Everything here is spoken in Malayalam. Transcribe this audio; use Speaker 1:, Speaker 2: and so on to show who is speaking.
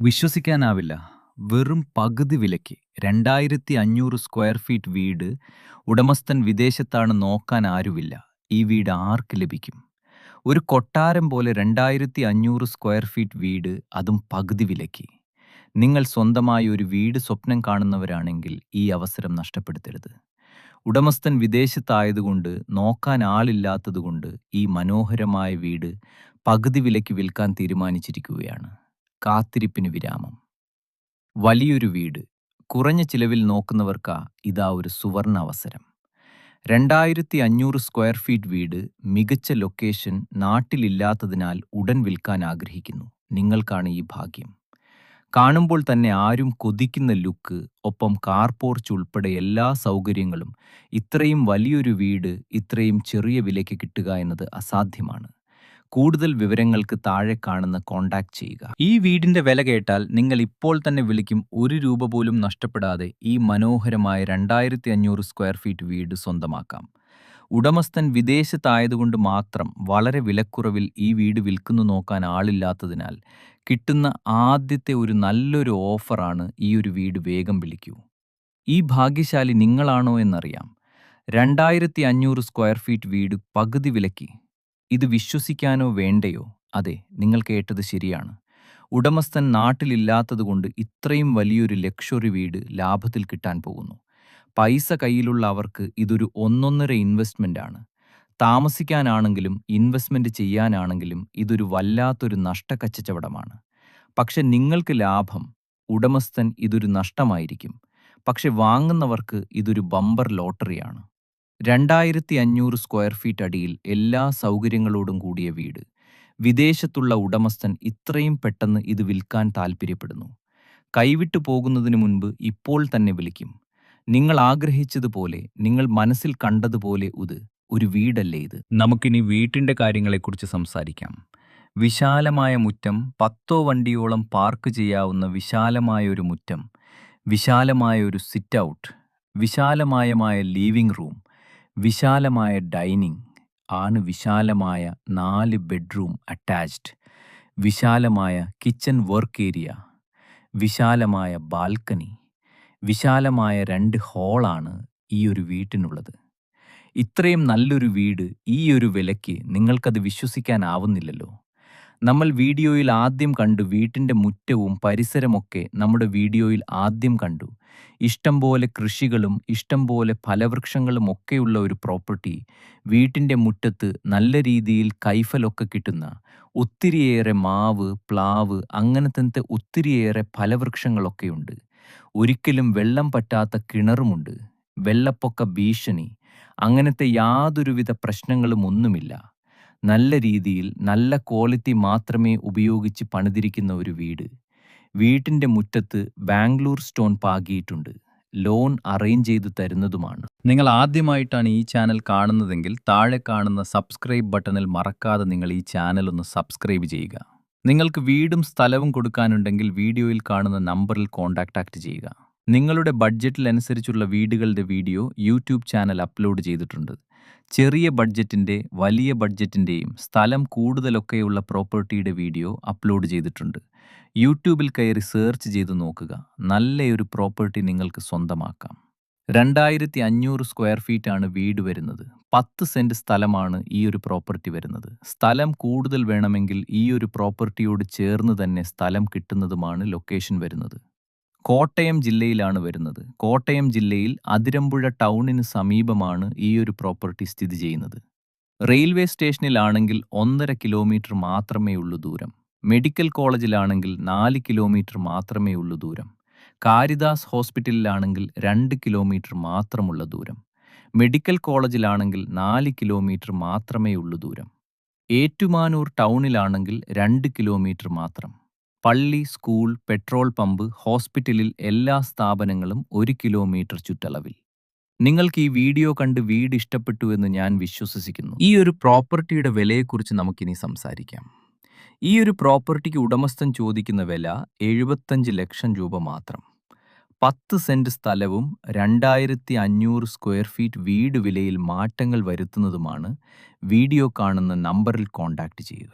Speaker 1: വിശ്വസിക്കാനാവില്ല. വെറും പകുതി വിലയ്ക്ക് 2500 സ്ക്വയർ ഫീറ്റ് വീട്. ഉടമസ്ഥൻ വിദേശത്താണ്, നോക്കാൻ ആരുമില്ല. ഈ വീട് ആർക്ക് ലഭിക്കും? ഒരു കൊട്ടാരം പോലെ 2500 സ്ക്വയർ ഫീറ്റ് വീട്, അതും പകുതി വിലയ്ക്ക്. നിങ്ങൾ സ്വന്തമായി ഒരു വീട് സ്വപ്നം കാണുന്നവരാണെങ്കിൽ ഈ അവസരം നഷ്ടപ്പെടുത്തരുത്. ഉടമസ്ഥൻ വിദേശത്തായതുകൊണ്ട്, നോക്കാൻ ആളില്ലാത്തതുകൊണ്ട് ഈ മനോഹരമായ വീട് പകുതി വിലയ്ക്ക് വിൽക്കാൻ തീരുമാനിച്ചിരിക്കുകയാണ്. കാത്തിരിപ്പിന് വിരാമം. വലിയൊരു വീട് കുറഞ്ഞ ചിലവിൽ നോക്കുന്നവർക്ക് ഇതാ ഒരു സുവർണ അവസരം. 2500 സ്ക്വയർ ഫീറ്റ് വീട്, മികച്ച ലൊക്കേഷൻ, നാട്ടിലില്ലാത്തതിനാൽ ഉടൻ വിൽക്കാൻ ആഗ്രഹിക്കുന്നു. നിങ്ങൾക്കാണ് ഈ ഭാഗ്യം. കാണുമ്പോൾ തന്നെ ആരും കൊതിക്കുന്ന ലുക്ക്, ഒപ്പം കാർ പോർച്ച് ഉൾപ്പെടെ എല്ലാ സൗകര്യങ്ങളും. ഇത്രയും വലിയൊരു വീട് ഇത്രയും ചെറിയ വിലയ്ക്ക് കിട്ടുക എന്നത് അസാധ്യമാണ്. കൂടുതൽ വിവരങ്ങൾക്ക് താഴെ കാണുന്ന കോൺടാക്ട് ചെയ്യുക. ഈ വീടിന്റെ വില കേട്ടാൽ നിങ്ങൾ ഇപ്പോൾ തന്നെ വിളിക്കും. ഒരു രൂപ പോലും നഷ്ടപ്പെടാതെ ഈ മനോഹരമായ 2500 സ്ക്വയർ ഫീറ്റ് വീട് സ്വന്തമാക്കാം. ഉടമസ്ഥൻ വിദേശത്തായതുകൊണ്ട് മാത്രം വളരെ വിലക്കുറവിൽ ഈ വീട് വിൽക്കുന്നു നോക്കാൻ ആളില്ലാത്തതിനാൽ കിട്ടുന്ന ആദ്യത്തെ ഒരു നല്ലൊരു ഓഫറാണ് ഈ ഒരു വീട്. വേഗം വിളിക്കൂ. ഈ ഭാഗ്യശാലി നിങ്ങളാണോ എന്നറിയാം. 2500 സ്ക്വയർ ഫീറ്റ് വീട് പകുതി വിലയ്ക്ക്. ഇത് വിശ്വസിക്കാനോ വേണ്ടയോ? അതെ, നിങ്ങൾ കേട്ടത് ശരിയാണ്. ഉടമസ്ഥൻ നാട്ടിലില്ലാത്തതുകൊണ്ട് ഇത്രയും വലിയൊരു ലക്ഷറി വീട് ലാഭത്തിൽ കിട്ടാൻ പോകുന്നു. പൈസ കയ്യിലുള്ള അവർക്ക് ഇതൊരു ഒന്നൊന്നര ഇൻവെസ്റ്റ്മെന്റ് ആണ്. താമസിക്കാനാണെങ്കിലും ഇൻവെസ്റ്റ്മെന്റ് ചെയ്യാനാണെങ്കിലും ഇതൊരു വല്ലാത്തൊരു നഷ്ടക്കച്ചവടമാണ്. പക്ഷെ നിങ്ങൾക്ക് ലാഭം, ഉടമസ്ഥൻ ഇതൊരു നഷ്ടമായിരിക്കും. പക്ഷെ വാങ്ങുന്നവർക്ക് ഇതൊരു ബമ്പർ ലോട്ടറിയാണ്. 2500 സ്ക്വയർ ഫീറ്റ് അടിയിൽ എല്ലാ സൗകര്യങ്ങളോടും കൂടിയ വീട്. വിദേശത്തുള്ള ഉടമസ്ഥൻ ഇത്രയും പെട്ടെന്ന് ഇത് വിൽക്കാൻ താൽപ്പര്യപ്പെടുന്നു. കൈവിട്ടു പോകുന്നതിന് മുൻപ് ഇപ്പോൾ തന്നെ വിളിക്കും. നിങ്ങൾ ആഗ്രഹിച്ചതുപോലെ, നിങ്ങൾ മനസ്സിൽ കണ്ടതുപോലെ ഒരു വീടല്ലേ ഇത്? നമുക്കിനി വീട്ടിൻ്റെ കാര്യങ്ങളെക്കുറിച്ച് സംസാരിക്കാം. വിശാലമായ മുറ്റം, 10 വണ്ടിയോളം പാർക്ക് ചെയ്യാവുന്ന വിശാലമായ ഒരു മുറ്റം, വിശാലമായ ഒരു സിറ്റ് ഔട്ട്, വിശാലമായ ലിവിംഗ് റൂം, വിശാലമായ ഡൈനിങ് ആണ്, വിശാലമായ 4 ബെഡ്റൂം അറ്റാച്ച്ഡ്, വിശാലമായ കിച്ചൺ വർക്ക് ഏരിയ, വിശാലമായ ബാൽക്കണി, വിശാലമായ 2 ഹാളാണ് ഈ ഒരു വീട്ടിനുള്ളത്. ഇത്രയും നല്ലൊരു വീട് ഈ ഒരു വിലയ്ക്ക് നിങ്ങൾക്കത് വിശ്വസിക്കാനാവുന്നില്ലല്ലോ. നമ്മൾ വീഡിയോയിൽ ആദ്യം കണ്ടു. വീട്ടിൻ്റെ മുറ്റവും പരിസരമൊക്കെ നമ്മുടെ വീഡിയോയിൽ ആദ്യം കണ്ടു. ഇഷ്ടംപോലെ കൃഷികളും ഇഷ്ടംപോലെ ഫലവൃക്ഷങ്ങളും ഒക്കെയുള്ള ഒരു പ്രോപ്പർട്ടി. വീട്ടിൻ്റെ മുറ്റത്ത് നല്ല രീതിയിൽ കൈഫലൊക്കെ കിട്ടുന്ന ഒത്തിരിയേറെ മാവ്, പ്ലാവ്, അങ്ങനത്തെ ഒത്തിരിയേറെ ഫലവൃക്ഷങ്ങളൊക്കെയുണ്ട്. ഒരിക്കലും വെള്ളം പറ്റാത്ത കിണറുമുണ്ട്. വെള്ളപ്പൊക്ക ഭീഷണി അങ്ങനത്തെ യാതൊരുവിധ പ്രശ്നങ്ങളും ഒന്നുമില്ല. നല്ല രീതിയിൽ നല്ല ക്വാളിറ്റി മാത്രമേ ഉപയോഗിച്ച് പണിതിരിക്കുന്ന ഒരു വീട്. വീട്ടിൻ്റെ മുറ്റത്ത് ബാംഗ്ലൂർ സ്റ്റോൺ പാകിയിട്ടുണ്ട്. ലോൺ അറേഞ്ച് ചെയ്തു തരുന്നതുമാണ്. നിങ്ങൾ ആദ്യമായിട്ടാണ് ഈ ചാനൽ കാണുന്നതെങ്കിൽ താഴെ കാണുന്ന സബ്സ്ക്രൈബ് ബട്ടണിൽ മറക്കാതെ നിങ്ങൾ ഈ ചാനൽ ഒന്ന് സബ്സ്ക്രൈബ് ചെയ്യുക. നിങ്ങൾക്ക് വീടും സ്ഥലവും കൊടുക്കാനുണ്ടെങ്കിൽ വീഡിയോയിൽ കാണുന്ന നമ്പറിൽ കോൺടാക്ട് ചെയ്യുക. നിങ്ങളുടെ ബഡ്ജറ്റിലനുസരിച്ചുള്ള വീടുകളുടെ വീഡിയോ യൂട്യൂബ് ചാനൽ അപ്ലോഡ് ചെയ്തിട്ടുണ്ട്. ചെറിയ ബഡ്ജറ്റിൻ്റെ, വലിയ ബഡ്ജറ്റിൻ്റെയും സ്ഥലം കൂടുതലൊക്കെയുള്ള പ്രോപ്പർട്ടിയുടെ വീഡിയോ അപ്ലോഡ് ചെയ്തിട്ടുണ്ട്. യൂട്യൂബിൽ കയറി സെർച്ച് ചെയ്ത് നോക്കുക. നല്ലൊരു പ്രോപ്പർട്ടി നിങ്ങൾക്ക് സ്വന്തമാക്കാം. 2500 സ്ക്വയർ ഫീറ്റ് ആണ് വീട് വരുന്നത്. 10 സെൻറ്റ് സ്ഥലമാണ് ഈ ഒരു പ്രോപ്പർട്ടി വരുന്നത്. സ്ഥലം കൂടുതൽ വേണമെങ്കിൽ ഈ ഒരു പ്രോപ്പർട്ടിയോട് ചേർന്ന് തന്നെ സ്ഥലം കിട്ടുന്നതുമാണ് ലൊക്കേഷൻ വരുന്നത്. കോട്ടയം ജില്ലയിലാണ് വരുന്നത്. കോട്ടയം ജില്ലയിൽ അതിരമ്പുഴ ടൗണിന് സമീപമാണ് ഈ ഒരു പ്രോപ്പർട്ടി സ്ഥിതി ചെയ്യുന്നത്. റെയിൽവേ സ്റ്റേഷനിലാണെങ്കിൽ 1.5 കിലോമീറ്റർ മാത്രമേ ഉള്ളൂ ദൂരം. മെഡിക്കൽ കോളേജിലാണെങ്കിൽ 4 കിലോമീറ്റർ മാത്രമേ ഉള്ളൂ ദൂരം. കാരിദാസ് ഹോസ്പിറ്റലിലാണെങ്കിൽ 2 കിലോമീറ്റർ മാത്രമുള്ള ദൂരം. മെഡിക്കൽ കോളേജിലാണെങ്കിൽ 4 കിലോമീറ്റർ മാത്രമേ ഉള്ളൂ ദൂരം. ഏറ്റുമാനൂർ ടൗണിലാണെങ്കിൽ 2 കിലോമീറ്റർ മാത്രം. പള്ളി, സ്കൂൾ, പെട്രോൾ പമ്പ്, ഹോസ്പിറ്റലിൽ എല്ലാ സ്ഥാപനങ്ങളും 1 കിലോമീറ്റർ ചുറ്റളവിൽ. നിങ്ങൾക്ക് ഈ വീഡിയോ കണ്ട് വീട് ഇഷ്ടപ്പെട്ടു എന്ന് ഞാൻ വിശ്വസിക്കുന്നു. ഈ ഒരു പ്രോപ്പർട്ടിയുടെ വിലയെക്കുറിച്ച് നമുക്കിനി സംസാരിക്കാം. ഈ ഒരു പ്രോപ്പർട്ടിക്ക് ഉടമസ്ഥൻ ചോദിക്കുന്ന വില 75 ലക്ഷം രൂപ മാത്രം. 10 സെൻറ്റ് സ്ഥലവും 2500 സ്ക്വയർ ഫീറ്റ് വീട് വിലയിൽ മാറ്റങ്ങൾ വരുത്തുന്നതുമാണ്. വീഡിയോ കാണുന്ന നമ്പറിൽ കോൺടാക്ട് ചെയ്യുക.